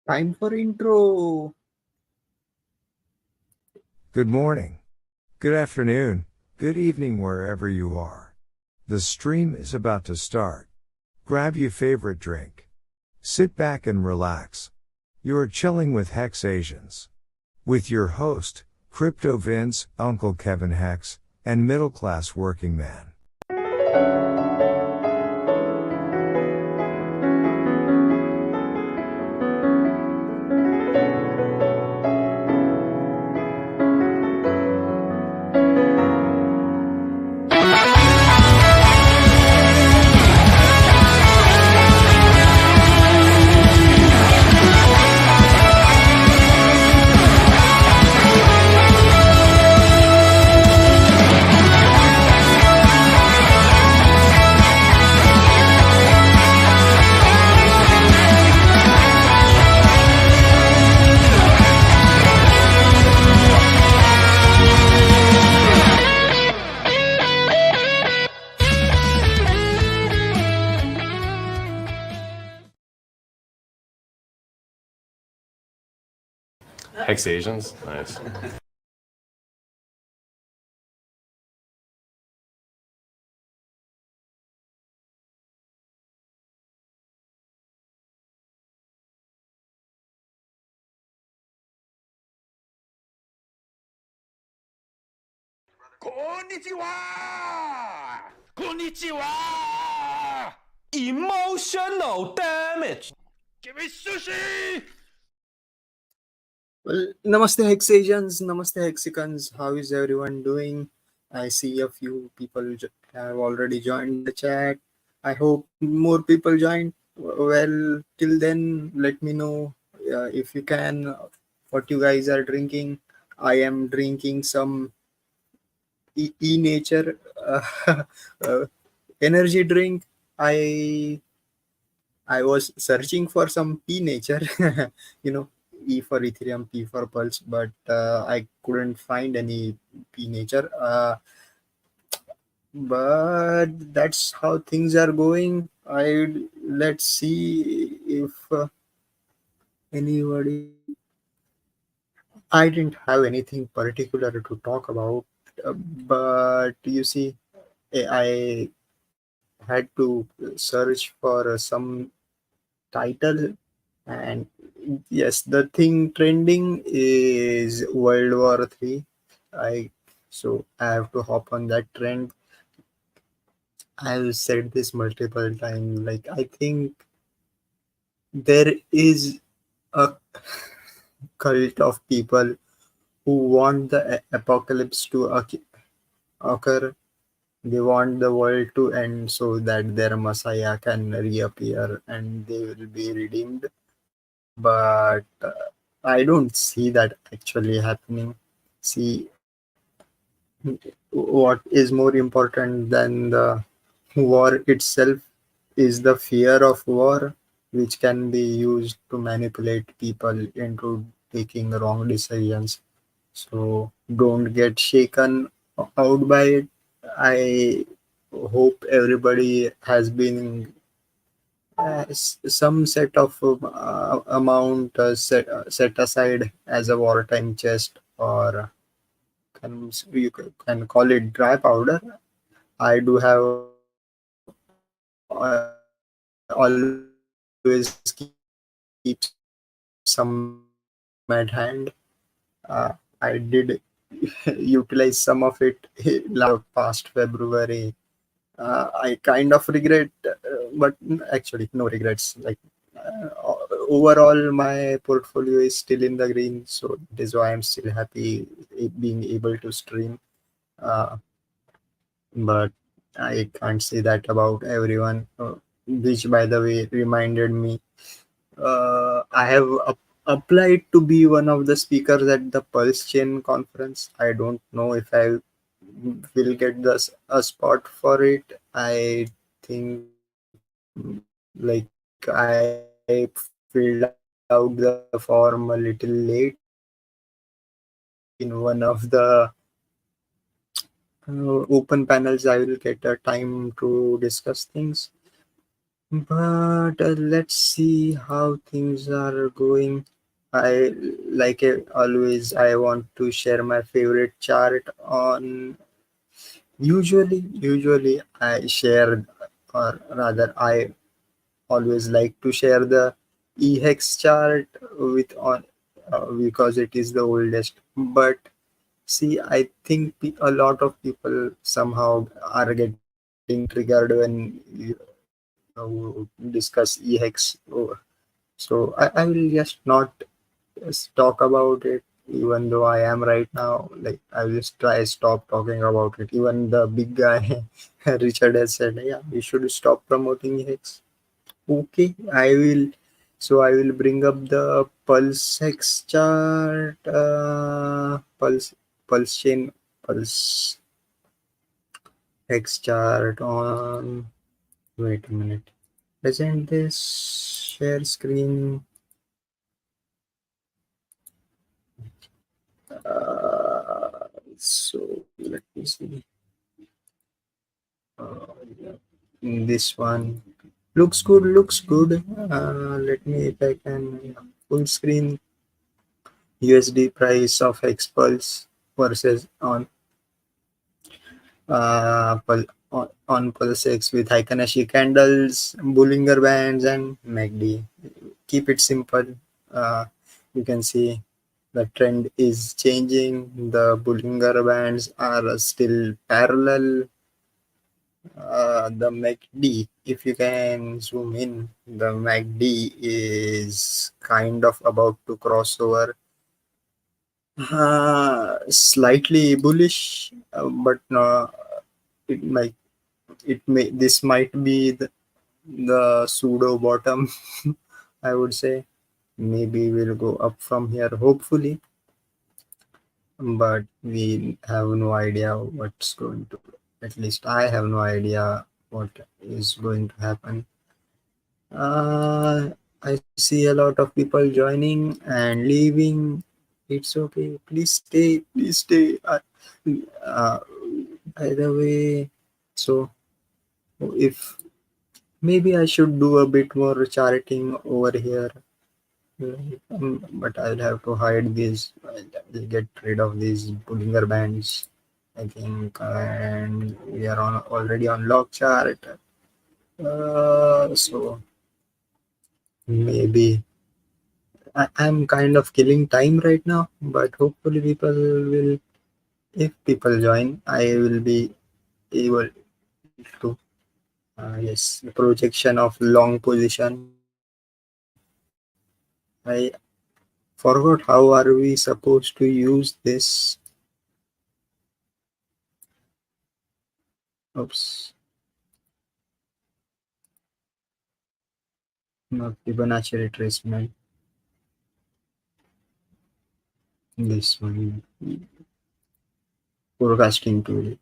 Time for intro. Good morning, good afternoon, good evening wherever you are. The stream is about to start. Grab your favorite drink. Sit back and relax. You're chilling with Hex Asians. With your host, Crypto Vince, Uncle Kevin Hex, and middle class working man. Hex Asians? Nice. Konnichiwa! Konnichiwa! Emotional damage! Give me sushi! Well, Namaste Hexasians, Namaste Hexicans. How is everyone doing? I see a few people have already joined the chat. I hope more people join. Well, till then, let me know if you can what you guys are drinking. I am drinking some nature uh, energy drink. I was searching for some P nature, you know, E for Ethereum, P for Pulse, but I couldn't find any P nature. But that's how things are going. Let's see if anybody. I didn't have anything particular to talk about, but you see, I had to search for some title. And yes, the thing trending is World War III. I have to hop on that trend. I've said this multiple times. Like, I think there is a cult of people who want the apocalypse to occur. They want the world to end so that their Messiah can reappear and they will be redeemed. But I don't see that actually happening. See, what is more important than the war itself is the fear of war, which can be used to manipulate people into taking wrong decisions. So don't get shaken out by it. I hope everybody has been some set of amount set aside as a wartime chest, or you can call it dry powder. I do have always keep some at hand. I did utilize some of it last past February. I kind of regret, but actually, no regrets. Like, overall, my portfolio is still in the green, so that is why I'm still happy being able to stream. Uh, but I can't say that about everyone. Which, by the way, reminded me, I have applied to be one of the speakers at the Pulse Chain conference. I don't know if I will get a spot for it. I think like I filled out the form a little late. In one of the open panels, I will get a time to discuss things. But let's see how things are going. I always. I want to share my favorite chart on. Usually I share, or rather, I always like to share the EHEX chart with on because it is the oldest. But see, I think a lot of people somehow are getting triggered when discuss EHEX. So I will just not talk about it, even though I am right now. Like I will just try stop talking about it. Even the big guy Richard has said, yeah, we should stop promoting EHEX. Okay, I will. So I will bring up the pulse hex chart, pulse chain, pulse hex chart on. Wait a minute. Present this share screen. So let me see. Yeah. This one looks good. Looks good. Let me if I can full screen USD price of hex pulse versus on Pulse X with Hikanashi candles, Bollinger Bands, and MACD. Keep it simple. Uh, you can see the trend is changing. The Bollinger Bands are still parallel. The MACD, if you can zoom in, the MACD is kind of about to cross over. Slightly bullish, but no, it might this might be the pseudo bottom. I would say maybe we'll go up from here hopefully, but we have no idea what's going to, at least I have no idea what is going to happen. I see a lot of people joining and leaving. It's okay, please stay. Uh, by the way, so if maybe I should do a bit more charting over here. But I'll have to hide these. I'll get rid of these Bollinger Bands, I think. And we are on already on log chart. So maybe I'm kind of killing time right now, but hopefully people will, if people join, I will be able to. Yes, the projection of long position. I forgot how are we supposed to use this. Oops, not Fibonacci retracement. This one, forecasting tool.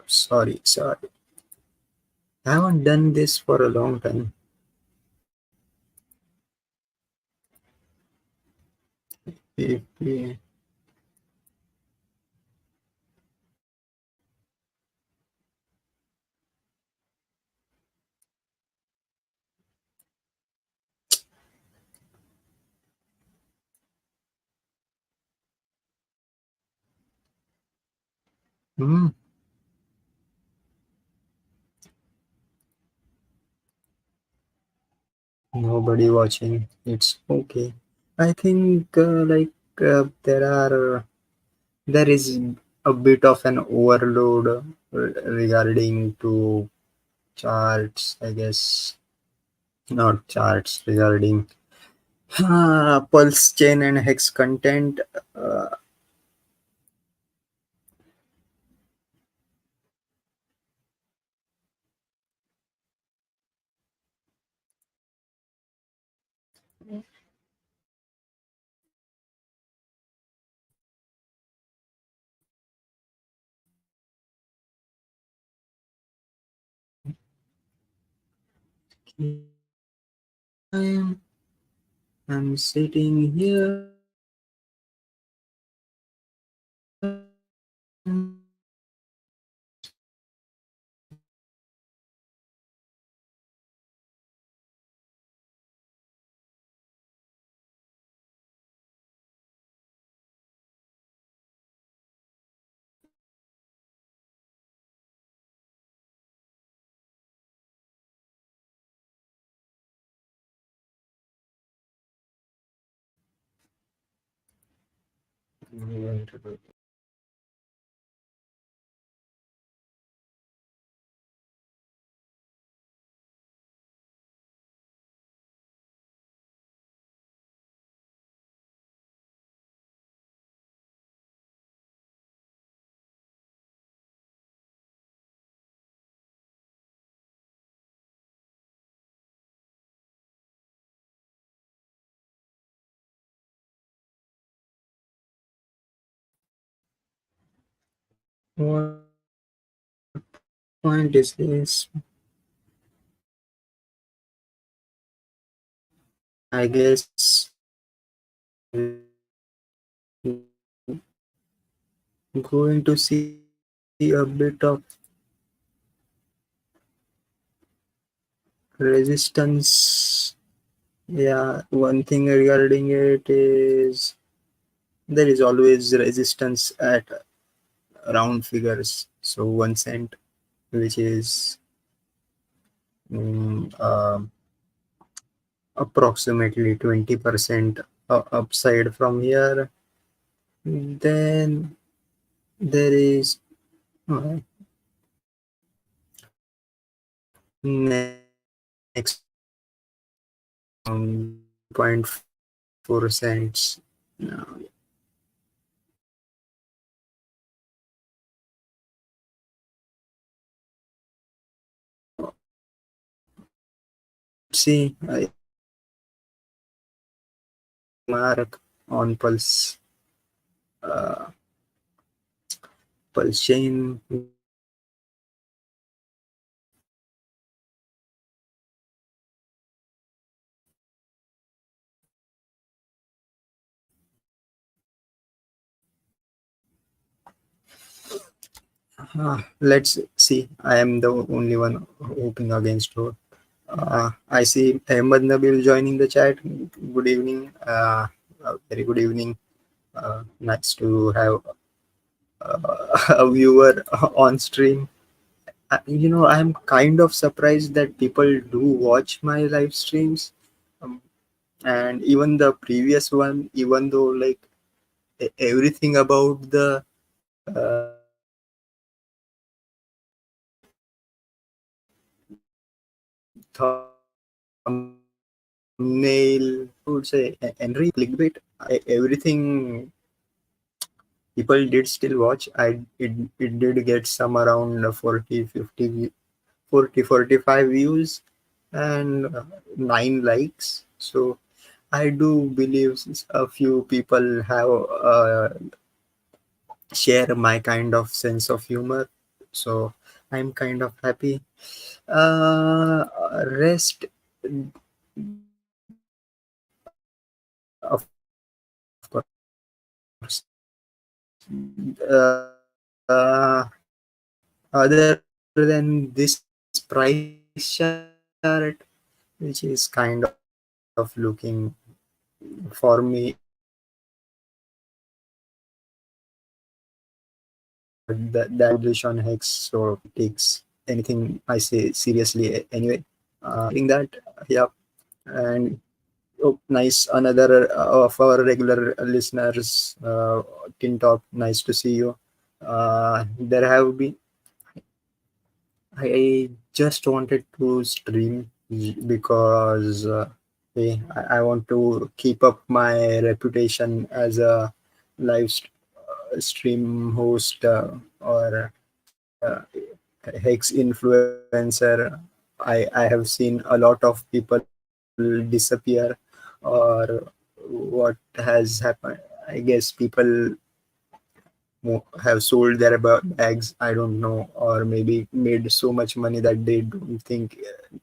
Sorry. I haven't done this for a long time. If hmm, nobody watching. It's okay. I think there is a bit of an overload regarding to charts. I guess not charts regarding pulse chain and hex content. Uh, I'm sitting here What point is this? Going to see a bit of resistance. Yeah, one thing regarding it is there is always resistance at round figures. So 1 cent, which is mm, um approximately 20% upside from here. Then there is next round 0.4 cents. Now, see, mark on uh, pulse chain. Let's see. I am the only one hoping against her. I see Ahmed Nabil joining the chat. Good evening. Very good evening. Nice to have a viewer on stream. I'm kind of surprised that people do watch my live streams. Um, and even the previous one, even though like everything about the thumbnail, I would say, Henry clickbait, everything people did still watch. It did get some around 40, 50, 40, 45 views and 9 likes. So I do believe a few people have share my kind of sense of humor. So I'm kind of happy. Rest, of course. Other than this price chart, which is kind of looking for me that publish on Hex, so takes anything I say seriously anyway. Regarding that, yeah, and oh, nice, another of our regular listeners, Tin Top, nice to see you. There have been I just wanted to stream because hey, I want to keep up my reputation as a stream host or Hex influencer. I have seen a lot of people disappear or what has happened. I guess people have sold their bags, I don't know, or maybe made so much money that they don't think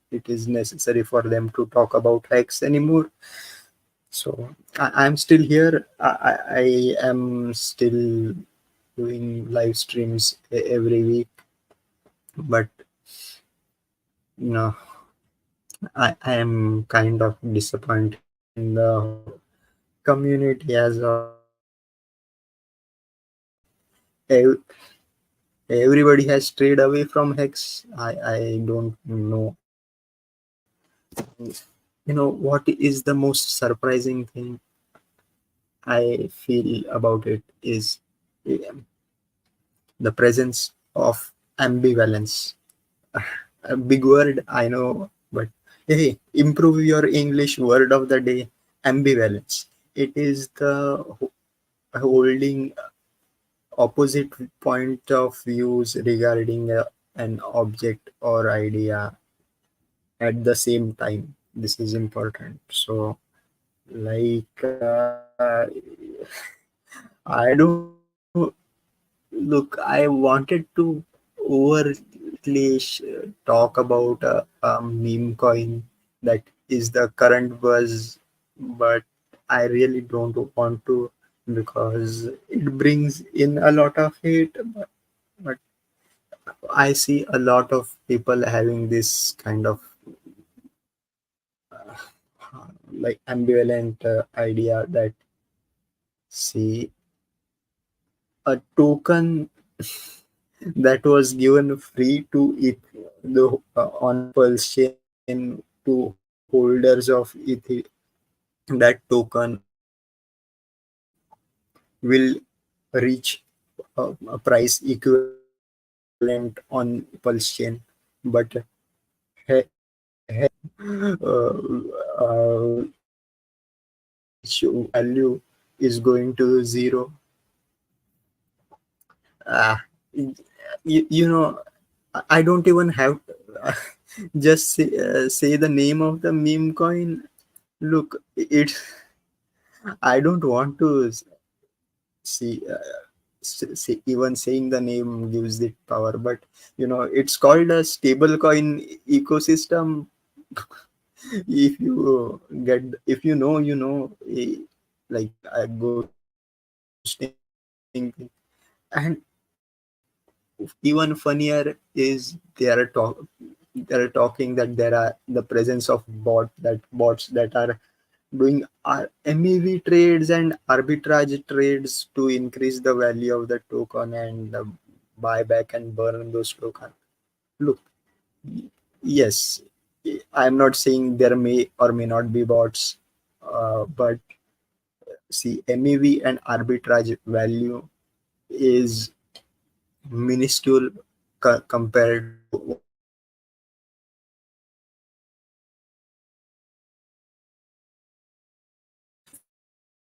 it is necessary for them to talk about Hex anymore. So I'm still here. I am still doing live streams every week, but no, I am kind of disappointed in the community as of now. Ev- Everybody has strayed away from Hex. I don't know. What is the most surprising thing I feel about it is um, the presence of ambivalence. A big word, I know, but hey, improve your English word of the day, ambivalence. It is the holding opposite point of views regarding an object or idea at the same time. This is important. So, like, I don't look. I wanted to overtly talk about a meme coin that is the current buzz, but I really don't want to because it brings in a lot of hate. But I see a lot of people having this kind of like ambivalent idea that see a token that was given free to it on Pulse chain to holders of ETH. That token will reach a price equivalent on Pulse chain, but which value is going to zero. Ah, I don't even have just say the name of the meme coin. Look, it's I don't want to see. Even saying the name gives it power, but it's called a stable coin ecosystem. If you get, if you know, like a ghosting thing. And even funnier is they are talking that there are the presence of bots that are doing MEV trades and arbitrage trades to increase the value of the token and buy back and burn those tokens. Look, yes, I'm not saying there may or may not be bots, but see, MEV and arbitrage value is minuscule compared to what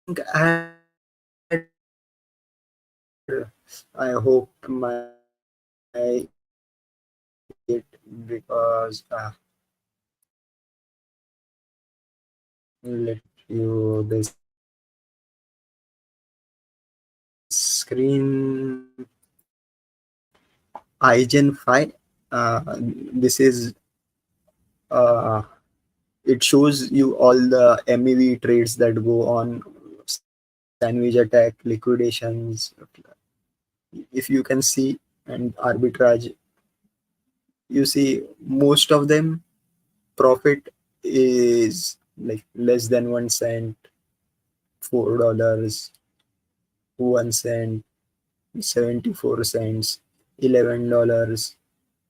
the think I had I hope my it because let you this screen iGen 5. This is uh, it shows you all the MEV trades that go on sandwich attack liquidations if you can see and arbitrage you see most of them profit is like less than 1 cent, $4, 1 cent, 74 cents, $11,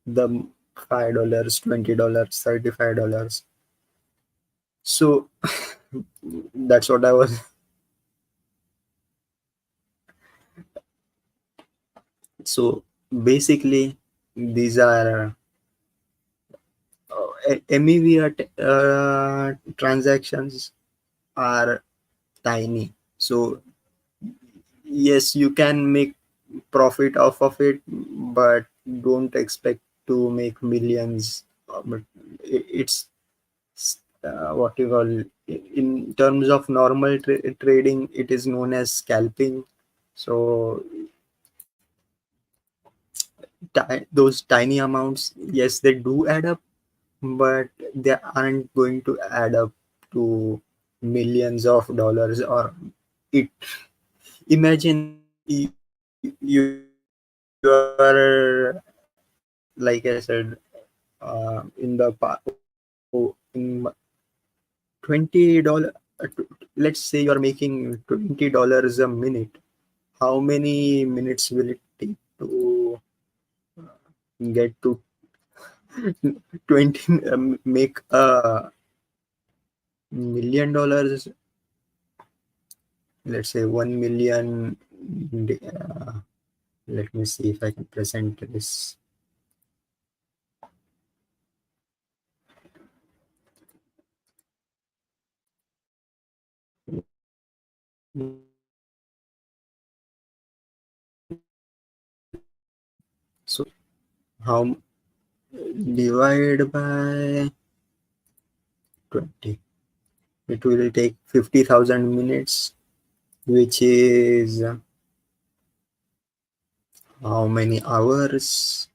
the $5, $20, $35. So that's what I was. So basically, these are MEV transactions are tiny. So yes, you can make profit off of it, but don't expect to make millions. But it's what you call in terms of normal trading, it is known as scalping. So those tiny amounts, yes, they do add up, but they aren't going to add up to millions of dollars or it. Imagine you you are, like I said, in the $20, let's say you are making $20 a minute. How many minutes will it take to get to 20, make $1 million? Let's say 1 million. uh, Let me see if I can present this. So how divide by 20? It will take 50,000 minutes, which is how many hours?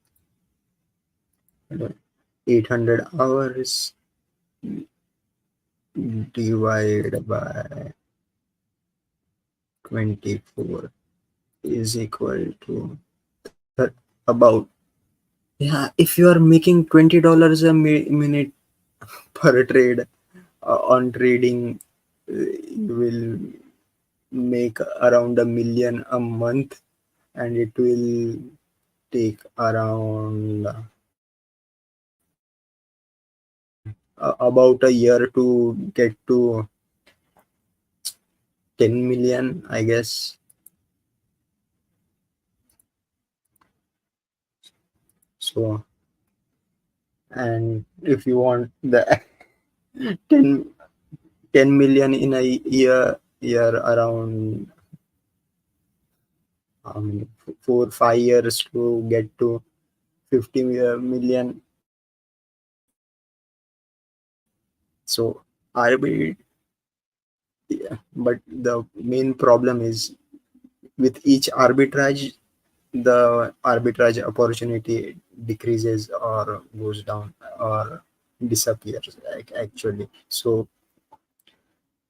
800 hours divided by 24 is equal to about, yeah, if you are making $20 a minute per trade, on trading, you will make around 1 million a month, and it will take around about a year to get to 10 million, I guess. So, and if you want the 10, 10 million in a year around how many, 4 5 years to get to 50 million. So RB, yeah, but the main problem is with each arbitrage, the arbitrage opportunity decreases or goes down or disappears, like, actually. So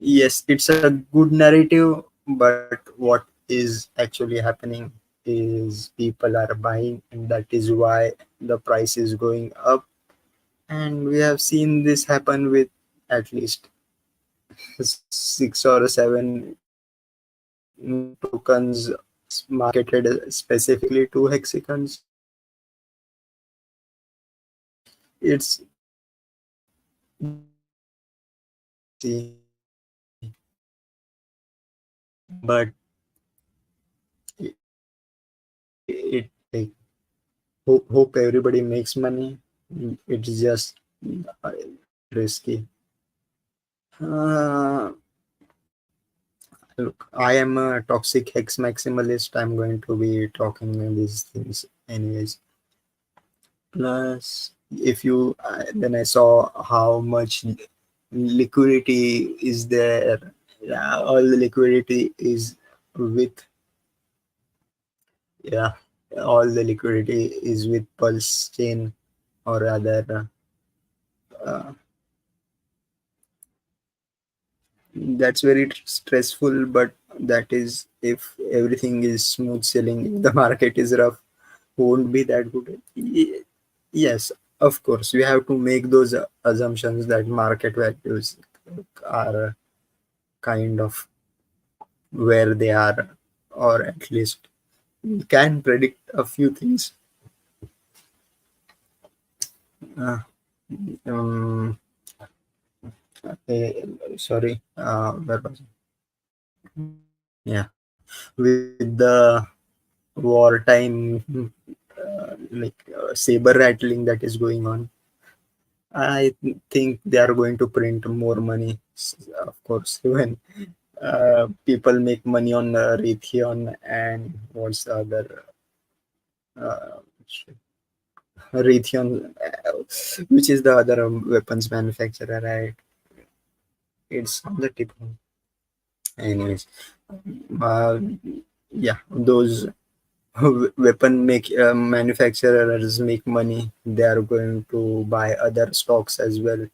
yes, it's a good narrative, but what is actually happening is people are buying, and that is why the price is going up. And we have seen this happen with at least 6 or 7 tokens marketed specifically to hexicons. It's see, but it like, hope everybody makes money. It's just uh, risky. Uh, Look, I am a toxic hex maximalist. I'm going to be talking these things anyways. Plus, if you then I saw how much liquidity is there. Yeah, all the liquidity is with, yeah, all the liquidity is with Pulse chain, or rather, uh, that's very stressful. But that is if everything is smooth sailing. If the market is rough, won't be that good. Yes, of course, we have to make those assumptions that market values are kind of where they are, or at least we can predict a few things. Uh, um, Sorry, where was it? Yeah, with the wartime, saber rattling that is going on, I think they are going to print more money. Of course, when people make money on Raytheon, and what's the other, uh, Raytheon, which is the other weapons manufacturer, right? It's on the tip. Anyways, uh, yeah, those weapon manufacturers make money. They are going to buy other stocks as well.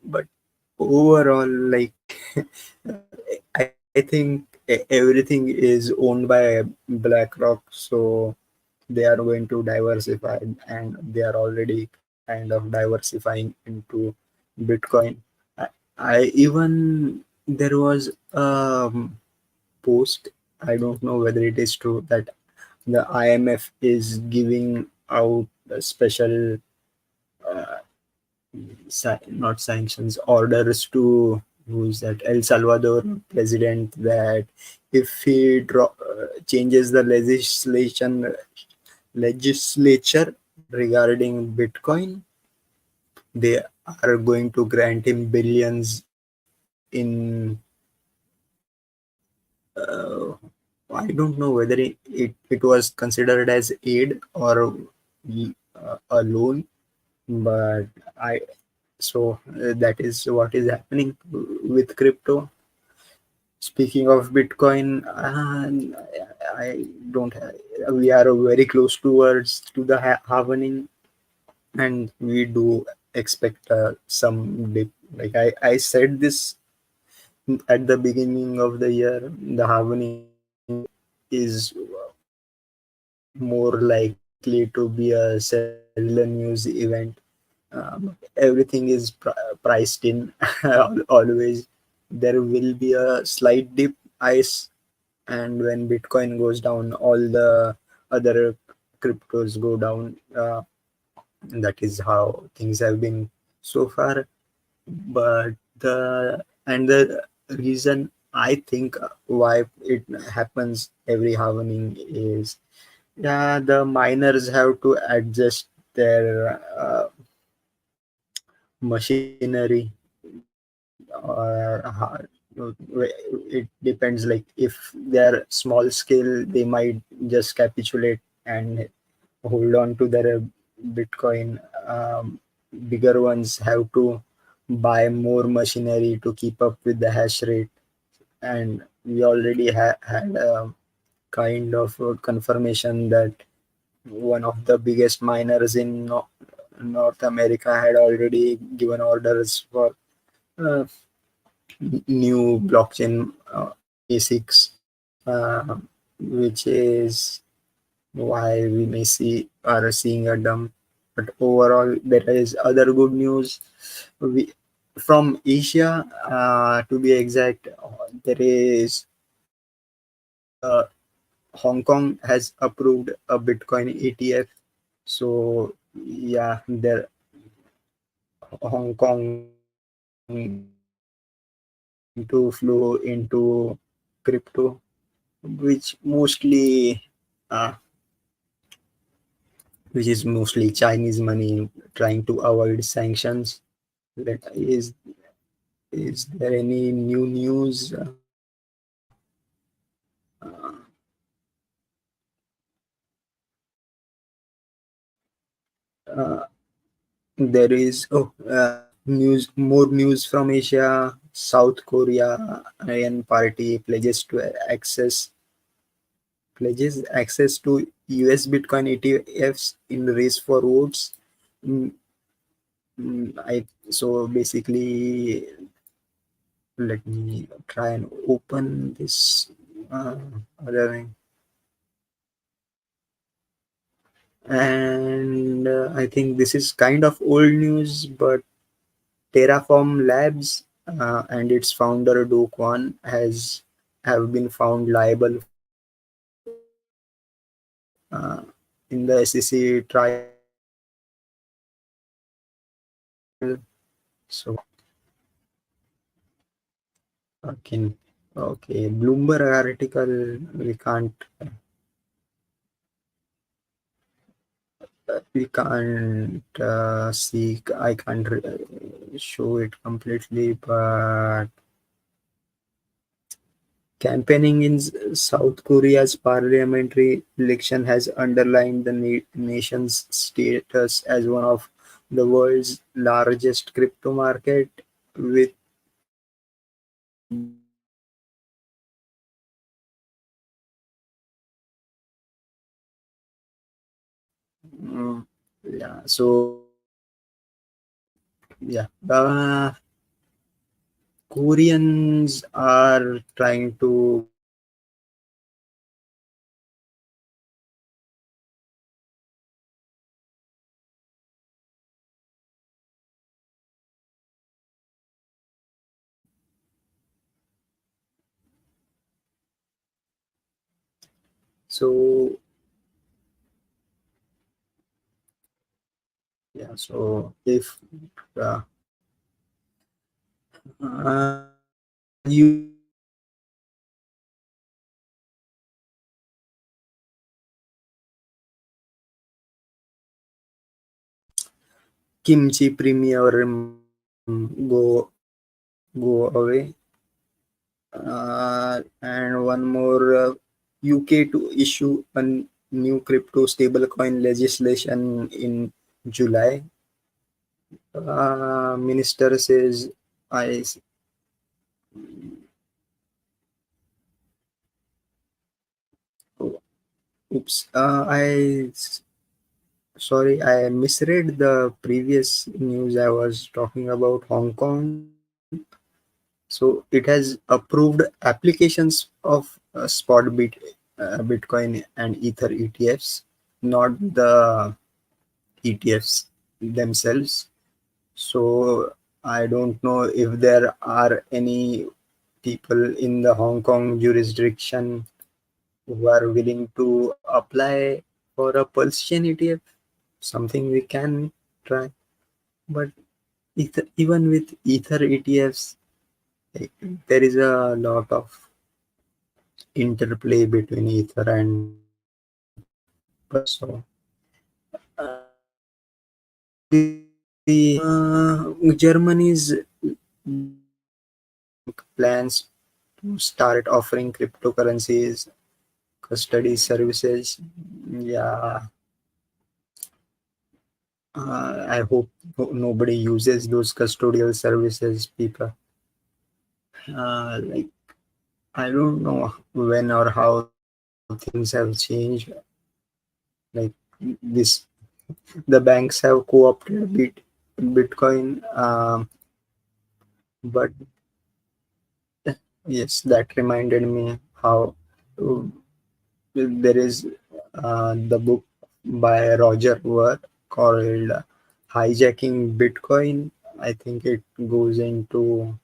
But overall, like, I think everything is owned by BlackRock, so they are going to diversify, and they are already kind of diversifying into Bitcoin. I, I even there was a post. I don't know whether it is true that the IMF is giving out a special uh, not sanctions orders to who's that El Salvador president, that if he changes the legislature regarding Bitcoin, they are going to grant him billions in I don't know whether it was considered as aid or a loan, but I that is what is happening with crypto. Speaking of Bitcoin, I don't we are very close towards to the halvening, and we do expect some dip. Like I said this at the beginning of the year, the halvening is more likely to be a cellular news event. Everything is priced in always. There will be a slight dip, ice, and when Bitcoin goes down, all the other cryptos go down. That is how things have been so far. But the reason I think why it happens every halvening is, yeah, the miners have to adjust their machinery, or it depends. Like if they're small scale, they might just capitulate and hold on to their Bitcoin. Bigger ones have to buy more machinery to keep up with the hash rate, and we already had a kind of confirmation that one of the biggest miners in North America had already given orders for uh, new blockchain ASICs, which is why we may see are seeing a dump. But overall, there is other good news. We from Asia, to be exact, there is the Hong Kong has approved a Bitcoin ETF. So yeah, there Hong Kong is going to flow into crypto, which mostly uh, which is mostly Chinese money trying to avoid sanctions. Is there any new news? Uh, there is more news from Asia. South Korea Iron Party pledges access to US Bitcoin ETFs in the race for votes. Mm, I so basically, let me try and open this uh, other thing. And I think this is kind of old news, but Terraform Labs and its founder Do Kwon have been found liable for in the SEC trial. So okay, okay, Bloomberg article, we can't see. I can't show it completely, but campaigning in South Korea's parliamentary election has underlined the nation's status as one of the world's largest crypto market, with mm, yeah. So yeah, Koreans are trying to So yeah, so if uh, you kimchi premium go away. And one more, UK to issue a new crypto stablecoin legislation in July. Minister says, I oh, oops, sorry, I misread the previous news. I was talking about Hong Kong. So it has approved applications of Bitcoin and Ether ETFs, not the ETFs themselves. So I don't know if there are any people in the Hong Kong jurisdiction who are willing to apply for a Pulse chain ETF, something we can try. But even with Ether ETFs, like, there is a lot of interplay between Ether and Pulse. So Germany's bank plans to start offering cryptocurrencies custody services. Yeah, I hope nobody uses those custodial services, people. Like, I don't know when or how things have changed. Like, this, the banks have co-opted Bitcoin, but yes, that reminded me how uh, there is the book by Roger Ver called Hijacking Bitcoin. I think it goes into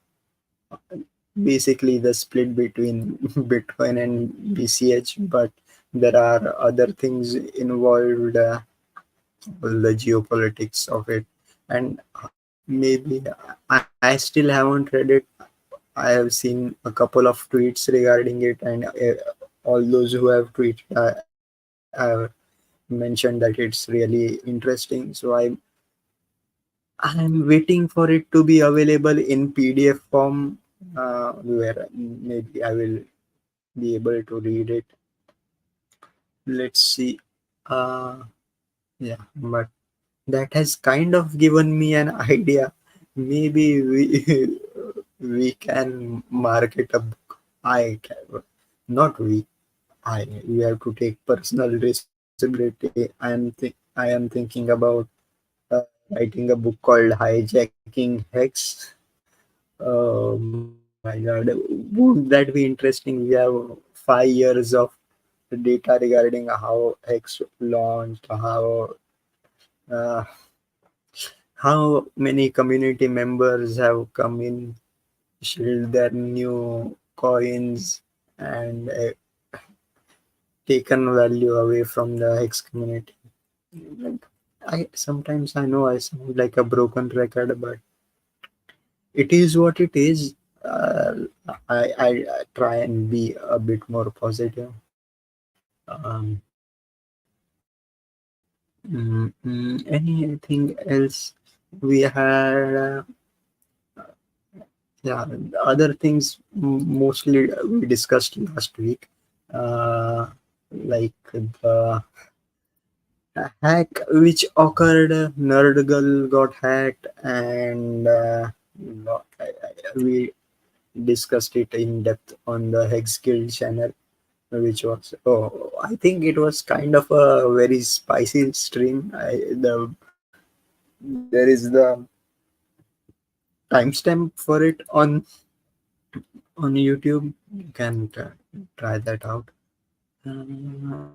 basically the split between Bitcoin and BCH, but there are other things involved, the geopolitics of it, and maybe I still haven't read it. I have seen a couple of tweets regarding it, and all those who have tweeted have mentioned that it's really interesting. So I'm waiting for it to be available in PDF form, where maybe I will be able to read it. Let's see. Uh, yeah, but that has kind of given me an idea. Maybe we we can market a book. I can, not we. We have to take personal responsibility. I am thinking about uh, writing a book called Hijacking Hex. Oh my God, wouldn't that be interesting? We have 5 years of data regarding how Hex launched, uh, how many community members have come in, shilled their new coins, and taken value away from the Hex community. Like, I sometimes I know I sound like a broken record, but it is what it is. Uh, I try and be a bit more positive. Anything else we had? Yeah, other things mostly we discussed last week, uh, like the hack which occurred. Nerdgal got hacked, and we discussed it in depth on the Hex Guild channel, which was, oh, I think it was kind of a very spicy stream. There is the timestamp for it on YouTube. You can try that out. But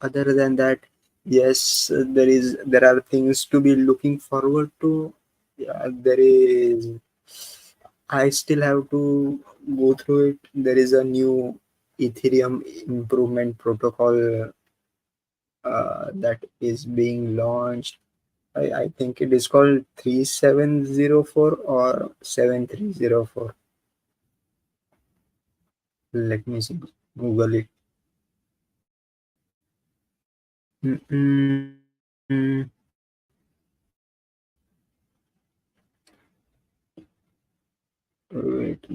other than that, yes, there are things to be looking forward to. Yeah, there is. I still have to go through it. There is a new Ethereum improvement protocol that is being launched. I think it is called 3704 or 7304. Let me see. Google it. Mm-mm. Wait.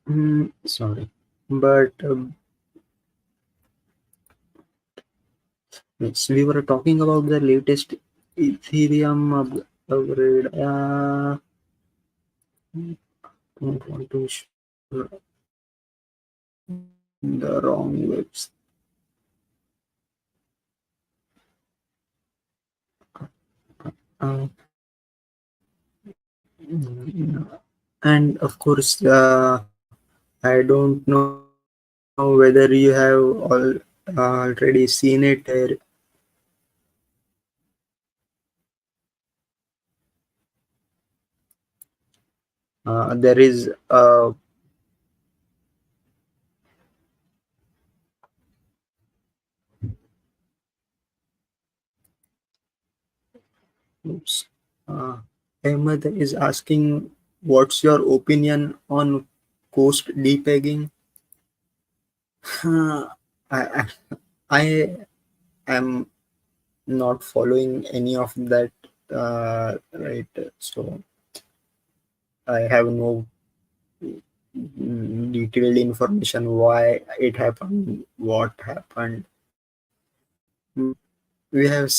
Mm, Sorry. But yes, we were talking about the latest Ethereum upgrade. Don't want to show the wrong website. Uh, and of course, I don't know whether you have already seen it. There is oops, uh, Ahmed is asking, what's your opinion on coast depegging? I, I am not following any of that, right? So I have no detailed information why it happened, what happened. Mm, We have,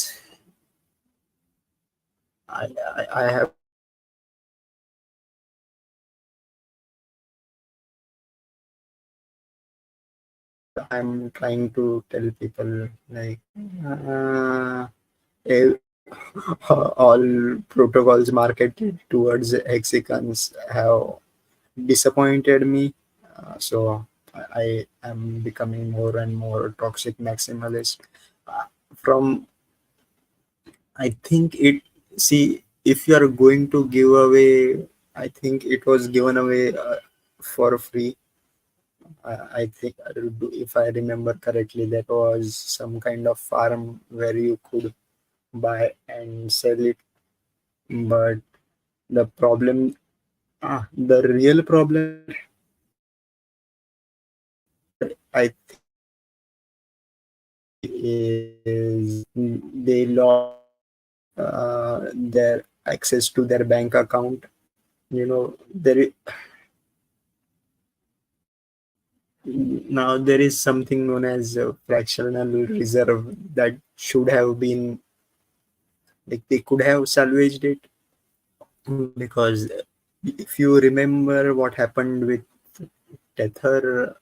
I have I'm trying to tell people like eh, all protocols marketed towards hexicons have disappointed me. So I am becoming more and more toxic maximalist. Uh, from I think it see if you are going to give away, I think it was given away for free. I think if I remember correctly, that was some kind of farm where you could buy and sell it. But the problem, the real problem I think is they lost their access to their bank account. You know, now there is something known as a fractional reserve that should have been like they could have salvaged it because if you remember what happened with Tether,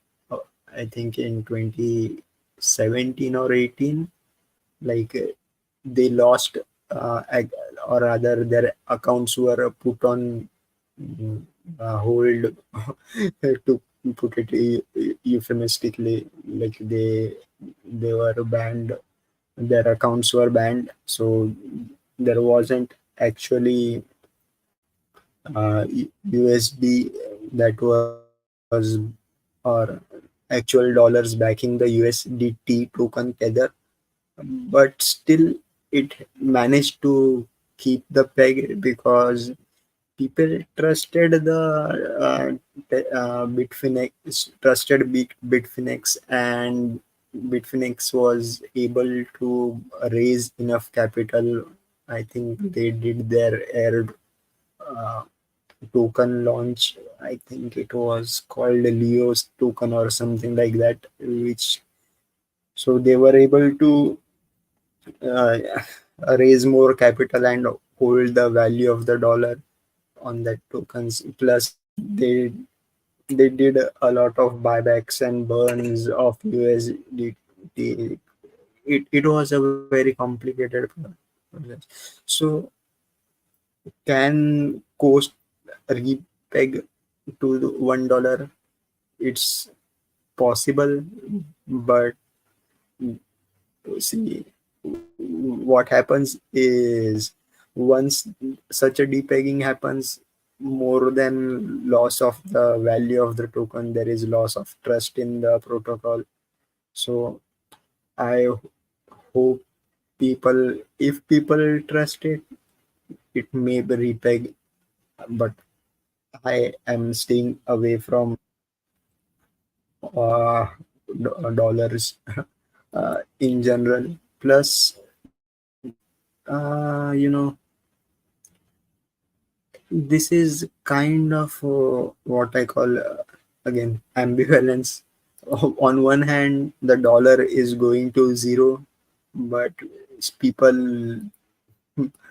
I think in 2017 or 18, like they lost, or rather, their accounts were put on hold, to put it euphemistically, like they were banned, their accounts were banned, so there wasn't actually USD that was or actual dollars backing the USDT token Tether, but still it managed to keep the peg because people trusted the Bitfinex, Bitfinex, and Bitfinex was able to raise enough capital. I think they did their air uh, token launch. I think it was called Leo's token or something like that, which so they were able to uh, raise more capital and hold the value of the dollar on that tokens. Plus, they did a lot of buybacks and burns of USDT. It was a very complicated process. So, can cost repeg to the $1? It's possible, but see. what happens is, once such a depegging happens, more than loss of the value of the token, there is loss of trust in the protocol. So I hope people, if people trust it, it may be repeg, but I am staying away from uh, dollars in general. Plus, you know, this is kind of what I call again ambivalence. On one hand, the dollar is going to zero, but people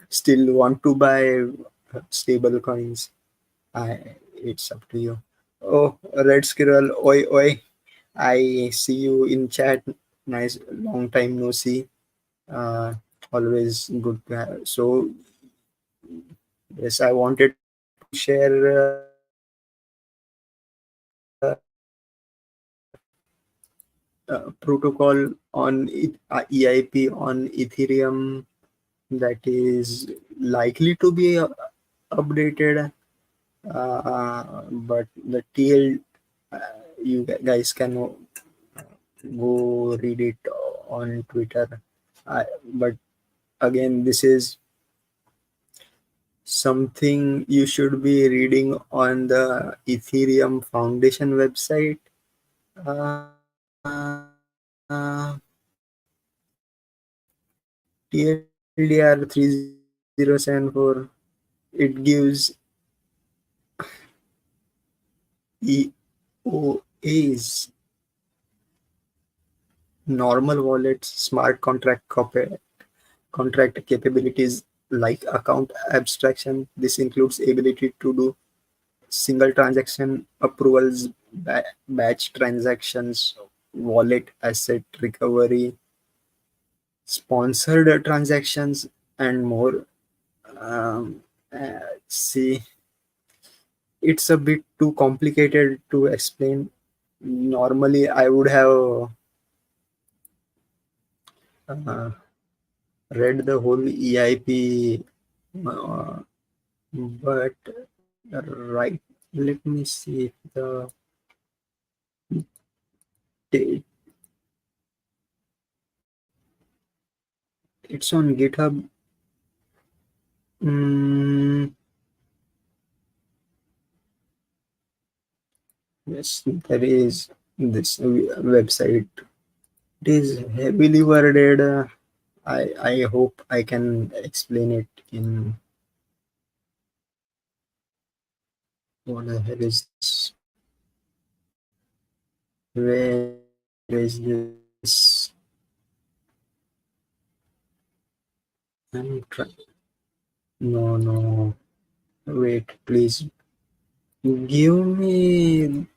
still want to buy stable coins. It's up to you. Oh, Red Squirrel, oi oi! I see you in chat. Nice, long time no see. Uh, Always good to have. So yes, I wanted to share protocol on EIP on Ethereum that is likely to be updated. But the TL, uh, you guys can go read it on Twitter. But again, this is something you should be reading on the Ethereum Foundation website. TLDR 3074, it gives EOAs, normal wallets, smart contract capabilities like account abstraction. This includes ability to do single transaction approvals, batch transactions, wallet asset recovery, sponsored transactions, and more. Um, See, it's a bit too complicated to explain. Normally, I would have uh, read the whole EIP, uh, but right, let me see if the date. It's on GitHub. Mm, yes, there is this website. It is heavily worded. I hope I can explain it in, what the hell is this? Where is this? I'm trying. No, no. Wait, please. Give me.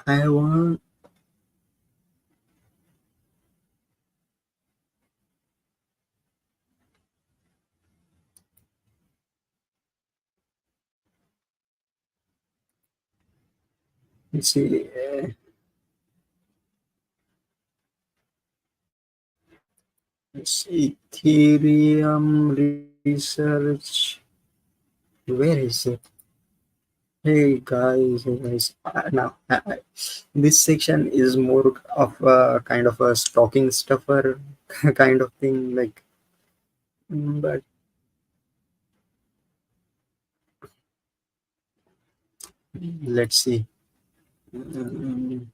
I want. See. It's Ethereum research. Where is it? Hey guys. Now, this section is more of a kind of a stocking stuffer kind of thing. Like, but let's see. Mm,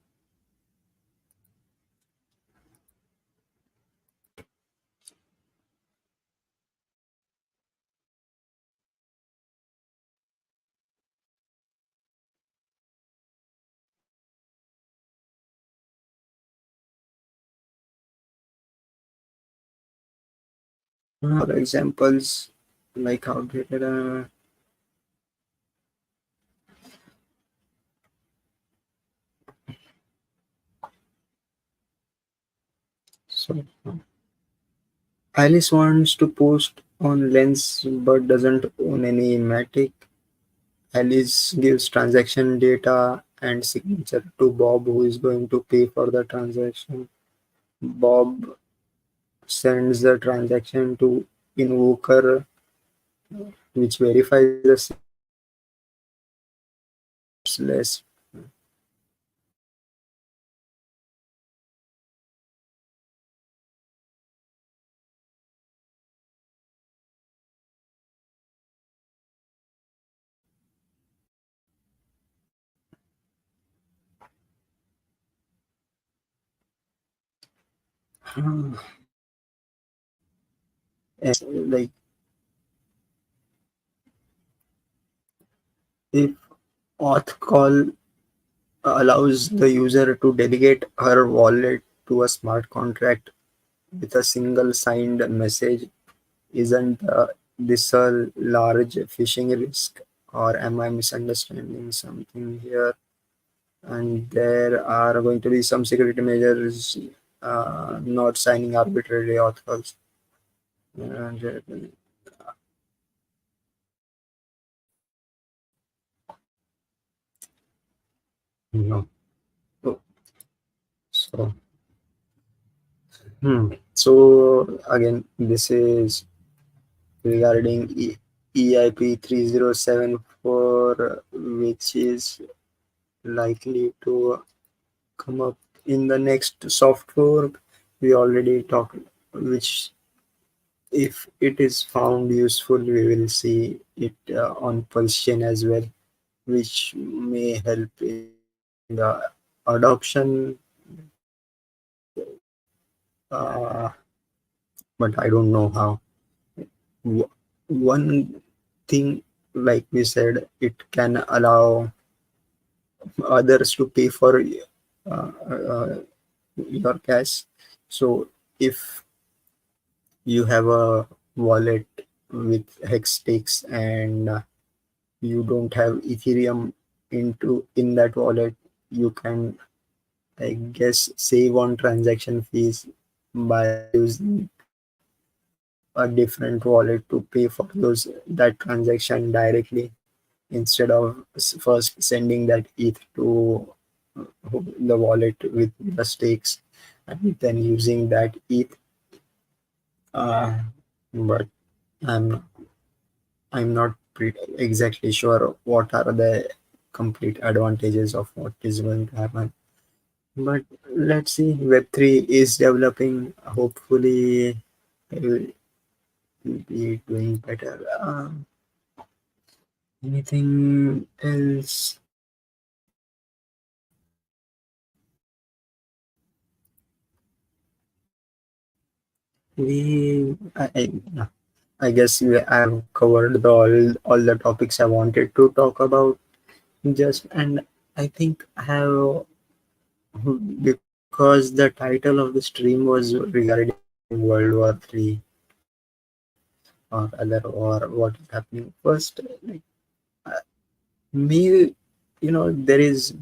for examples, like how did so Alice wants to post on Lens but doesn't own any Matic. Alice gives transaction data and signature to Bob, who is going to pay for the transaction. Bob sends the transaction to invoker, which verifies the less. And like if auth call allows the user to delegate her wallet to a smart contract with a single signed message, isn't this a large phishing risk, or am I misunderstanding something here? And there are going to be some security measures, not signing arbitrary auth calls. And, no. So, so, so again, this is regarding EIP 3074, which is likely to come up in the next soft fork. We already talked, which if it is found useful, we will see it on Pulsion as well, which may help in the adoption. Uh, but I don't know how. One thing, like we said, it can allow others to pay for your cash. So if you have a wallet with hex stakes and you don't have Ethereum in that wallet, you can, I guess, save on transaction fees by using a different wallet to pay for those that transaction directly, instead of first sending that ETH to the wallet with the stakes and then using that ETH. Uh, but I'm I'm not exactly sure what are the complete advantages of what is going to happen. But let's see. Web3 is developing. Hopefully, it will be doing better. Anything else? I guess I've covered all the topics I wanted to talk about. Just and I think I have, because the title of the stream was regarding World War Three or other war, what is happening first. Like, uh, me, there is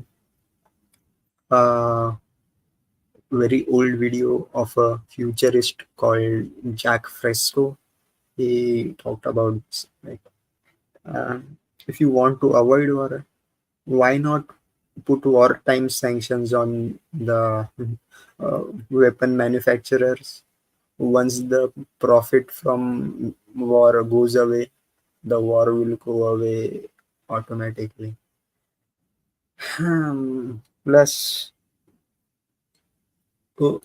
a very old video of a futurist called Jack Fresco. He talked about like, uh, if you want to avoid war, why not put wartime sanctions on the weapon manufacturers? Once the profit from war goes away, the war will go away automatically. Plus, oh,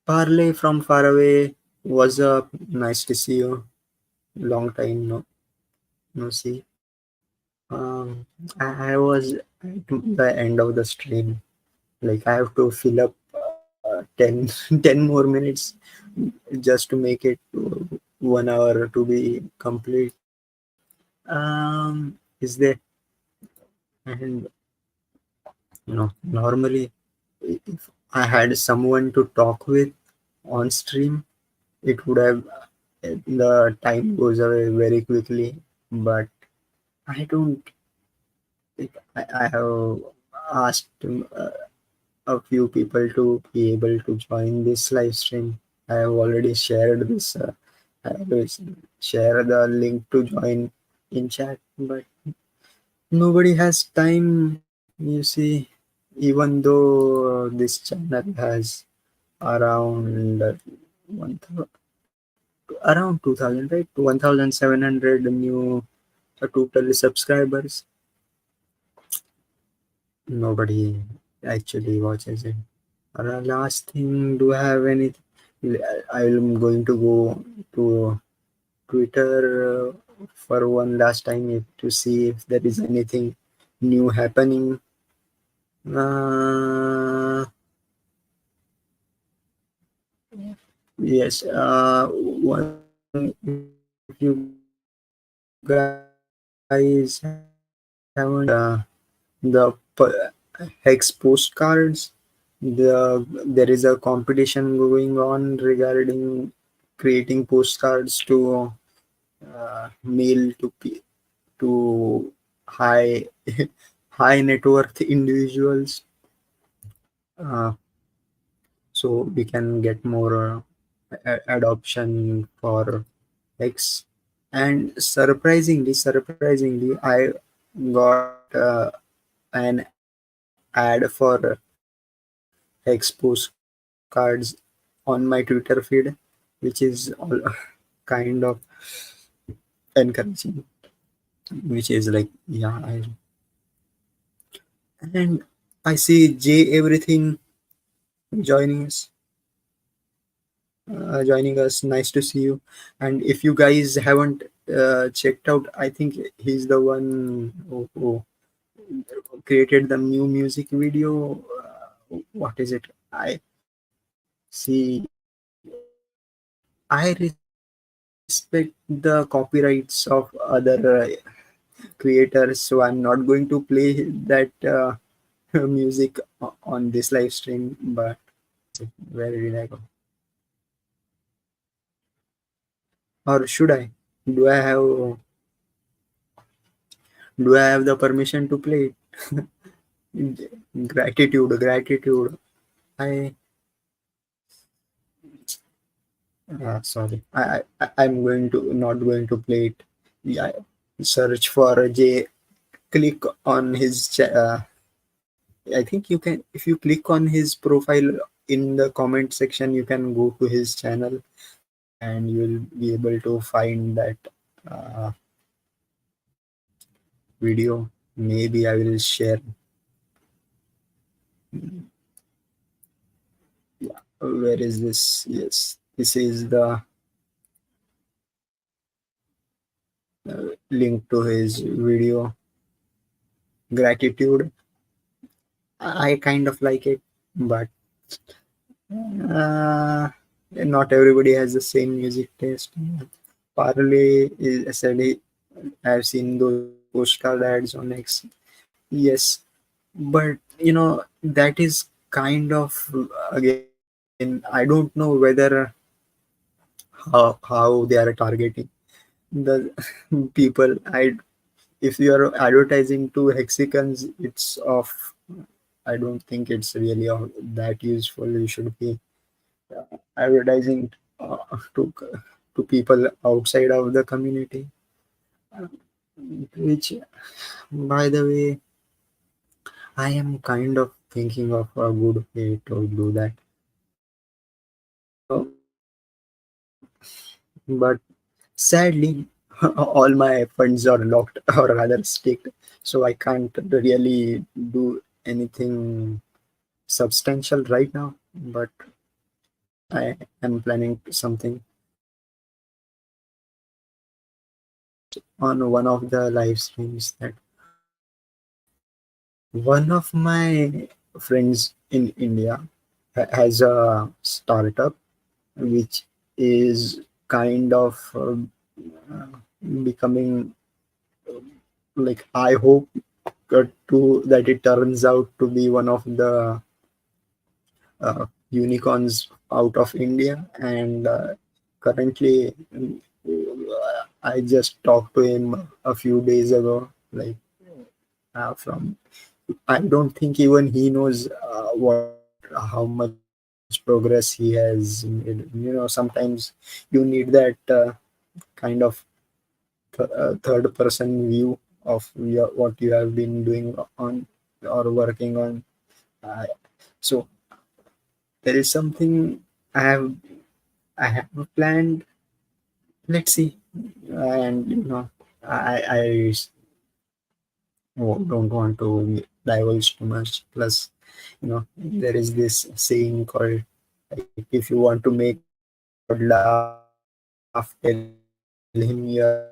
Parley from far away, was nice to see you. Long time no see. I was at the end of the stream. Like I have to fill up 10, 10 more minutes just to make it to 1 hour to be complete. Is there, and normally if I had someone to talk with on stream, it would have, the time goes away very quickly. But I don't. I have asked a few people to be able to join this live stream. I have already shared this. I will share the link to join in chat, but nobody has time. You see, even though this channel has around 2000, right? 1700 new total subscribers. Nobody actually watches it. Last thing, do I have anything? I'm going to go to Twitter for one last time to see if there is anything new happening. Uh, yes, one thing, if you guys haven't the hex postcards, there is a competition going on regarding creating postcards to mail to high high net worth individuals, uh, so we can get more adoption for X. And surprisingly, I got an ad for X postcards on my Twitter feed, which is all kind of encouraging. Which is like, yeah, and I see J everything joining us. Joining us. Nice to see you. And if you guys haven't checked out, I think he's the one who created the new music video. What is it? I respect the copyrights of other creators, so I'm not going to play that music on this live stream. But where did I go? Or should I? Do I have do I have the permission to play it? Gratitude. I sorry. I'm going to not going to play it. Yeah, search for J. Click on his. I think you can, if you click on his profile in the comment section, you can go to his channel and you'll be able to find that uh, video. Maybe I will share. Yeah, where is this? Yes, this is the link to his video. Gratitude. I kind of like it, but uh, not everybody has the same music taste. Parley is said I've seen those postcard ads on X. Yes, but that is kind of, again, I don't know whether how they are targeting the people. If you are advertising to Hexicans, it's of, I don't think it's really that useful. You should be advertising to people outside of the community, uh, which, by the way, I am kind of thinking of a good way to do that. But sadly, all my funds are locked or rather staked, so I can't really do anything substantial right now. But I am planning something on one of the live streams that one of my friends in India has a startup which is kind of becoming, like, I hope to that it turns out to be one of the unicorns out of India. And currently, I just talked to him a few days ago, like, from, I don't think even he knows how much progress he has made. Sometimes you need that kind of third person view of what you have been doing on or working on. Uh, so there is something I have planned. Let's see. And don't want to divulge too much. Plus, there is this saying called, like, if you want to make God laugh, tell him your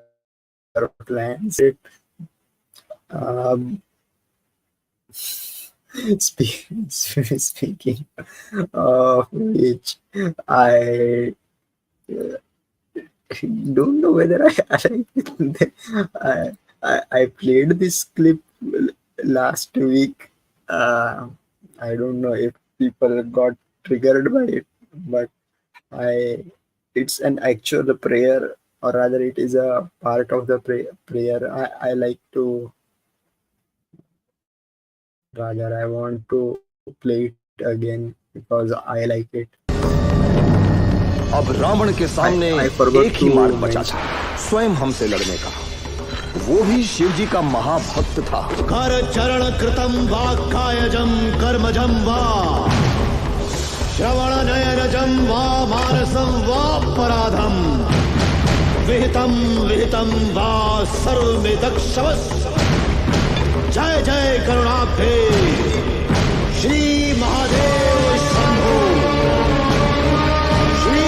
plans. Um, speaking of which, I don't know whether I, I played this clip last week. Uh, I don't know if people got triggered by it, but I it's an actual prayer, or rather, it is a part of the prayer. I like to, rather, I want to play it again because I like it. अब रावण के सामने I forgot एक ही to मार्ग बचा mention. था, स्वयं हमसे लड़ने का। वो भी शिव जी का महाभक्त था। कर चरण कृतम वा कायजम कर्मजम वा श्रवण नयनजम वा मानसम वा पराधम विहितम विहितम वा सर्वमेतक्षवस् जय जय करुणाब्धे श्री महादेव शंभो श्री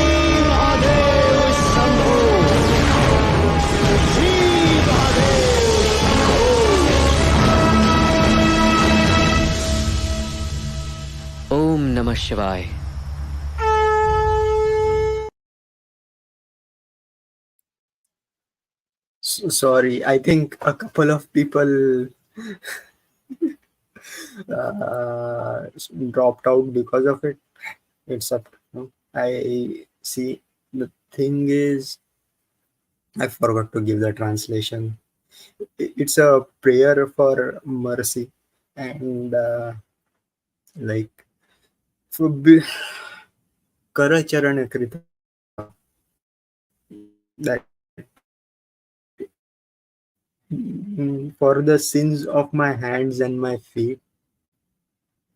महादेव शंभो श्री महादेव ओम नमः शिवाय। Sorry, I think a couple of people uh, dropped out because of it. It's up. I see. The thing is, I forgot to give the translation. It's a prayer for mercy, and like for Karacharana Kritam, that for the sins of my hands and my feet,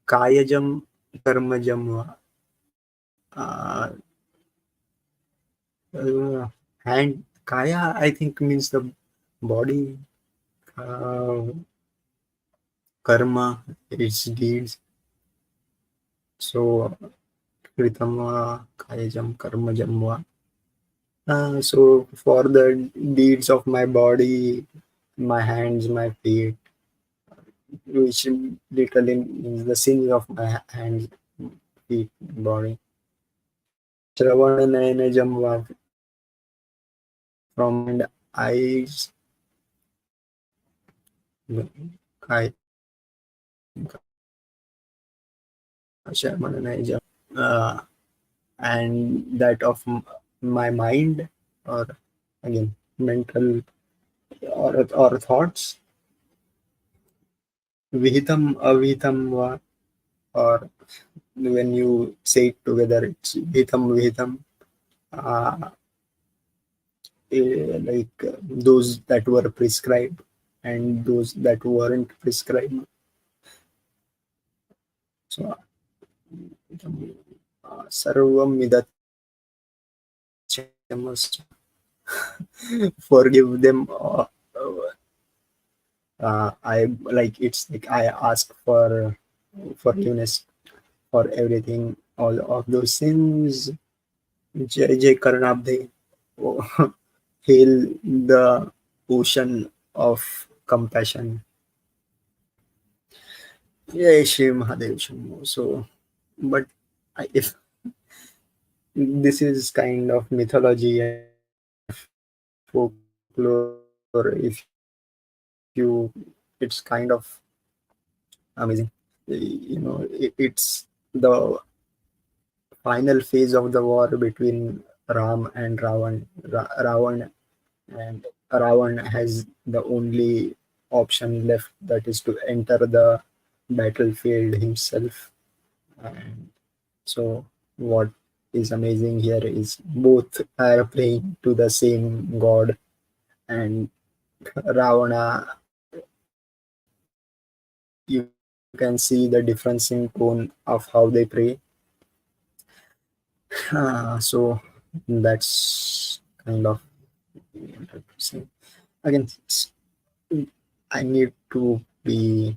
Kayajam Karmajam va. Hand Kaya, I think, means the body. Karma, its deeds. So Kritam va, Kayajam Karmajam va. So for the deeds of my body, my hands, my feet, which literally means the sins of my hands, feet, body. Shravana Nayana Jamva, from my mind, eyes, Shravana Nayana, and that of my mind, or again mental, or thoughts. Vihitam avihitam va, or when you say it together, it's vihitam vihitam. uh, those that were prescribed and those that weren't prescribed. So sarvam midachamas, forgive them. I like, it's like I ask for forgiveness for everything, all of those sins. Jai Jai Karnabdhe. Oh, hail the ocean of compassion. Jai Shri Mahadev Shambho. So, but if this is kind of mythology and folklore, if you, it's kind of amazing. It's the final phase of the war between Ram and Ravan. Ravan, and Ravan has the only option left, that is to enter the battlefield himself. And so, what is amazing here is both are praying to the same god, and Ravana, you can see the difference in tone of how they pray. So that's kind of interesting. Again, I need to be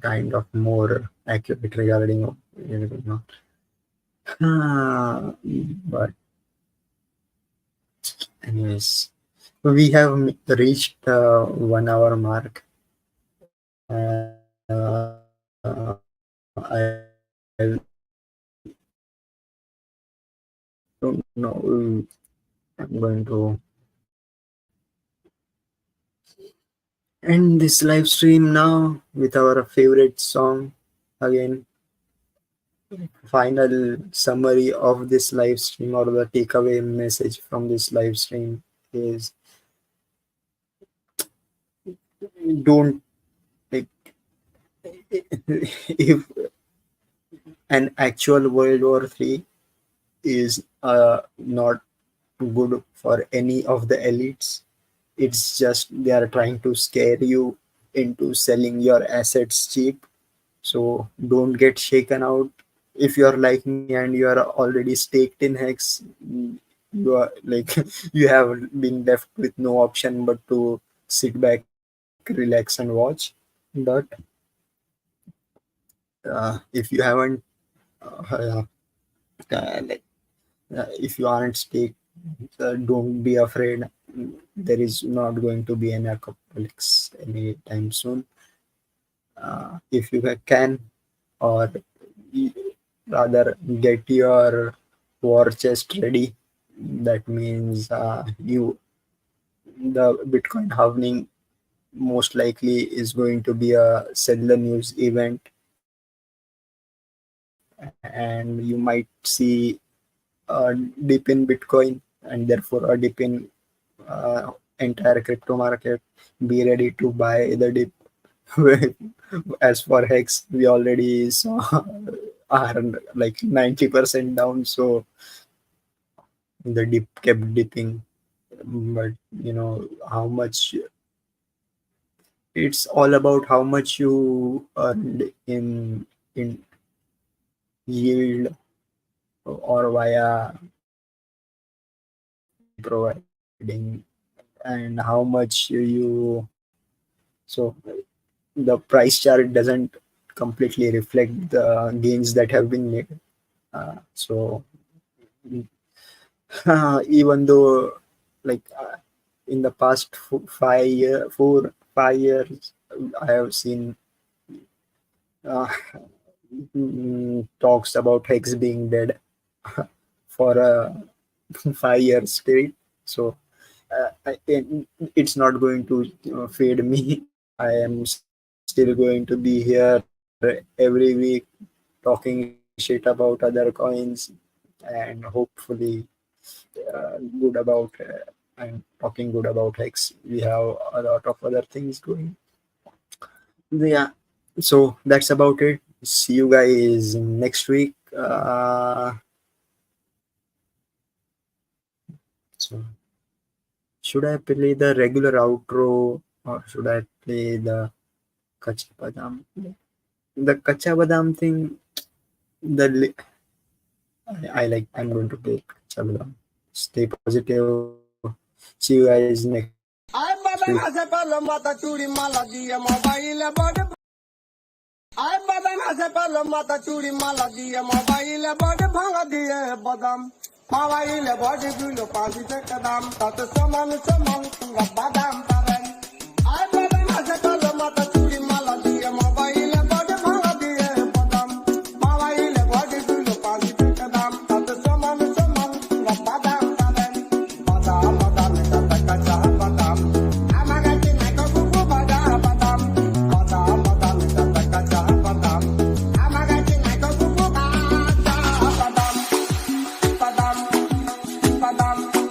kind of more accurate regarding but anyways, we have reached 1 hour mark. I don't know. I'm going to end this live stream now with our favorite song again. Final summary of this live stream, or the takeaway message from this live stream, is don't, like, if an actual World War III is not good for any of the elites. It's just they are trying to scare you into selling your assets cheap. So don't get shaken out. If you're like me and you are already staked in Hex, you are like you have been left with no option but to sit back, relax, and watch. But if you haven't, like, if you aren't staked, don't be afraid. There is not going to be an apocalypse anytime soon. If you can, or rather, get your war chest ready. That means the Bitcoin halving most likely is going to be a settler news event, and you might see a dip in Bitcoin and therefore a dip in entire crypto market. Be ready to buy the dip. As for Hex, we already saw are like 90% down, so the dip kept dipping. But how much, it's all about how much you earned in yield or via providing, and how much so the price chart doesn't completely reflect the gains that have been made. So even though, like, in the past 5 years, I have seen uh, talks about Hex being dead for a 5 year straight. So it's not going to fade me. I am still going to be here every week talking shit about other coins, and hopefully good about and talking good about Hex. We have a lot of other things going. Yeah, so that's about it. See you guys next week. So should I play the regular outro, or should I play the Kacha Badam? The Kacha Badam thing, I like. I'm going to play Kacha Badam. Stay positive. See you guys next week. आय बदन से पहले माता चूड़ी माला दिए mobile बड़ आय बदन से पहले माता चूड़ी माला दिए मोबाइल बड़ भांग दिए बदाम मोबाइल बड़ गुलो पासी से कदम तत समान समान पूरा बादाम पावन आय बदन से पहले माता चूड़ी माला दिए मोबाइल बड़ भांग दिए बदाम मोबाइल बड़ गुलो पासी से कदम तत समान समान पूरा बादाम पावन बादाम बादाम तत कच्चा बादाम Badam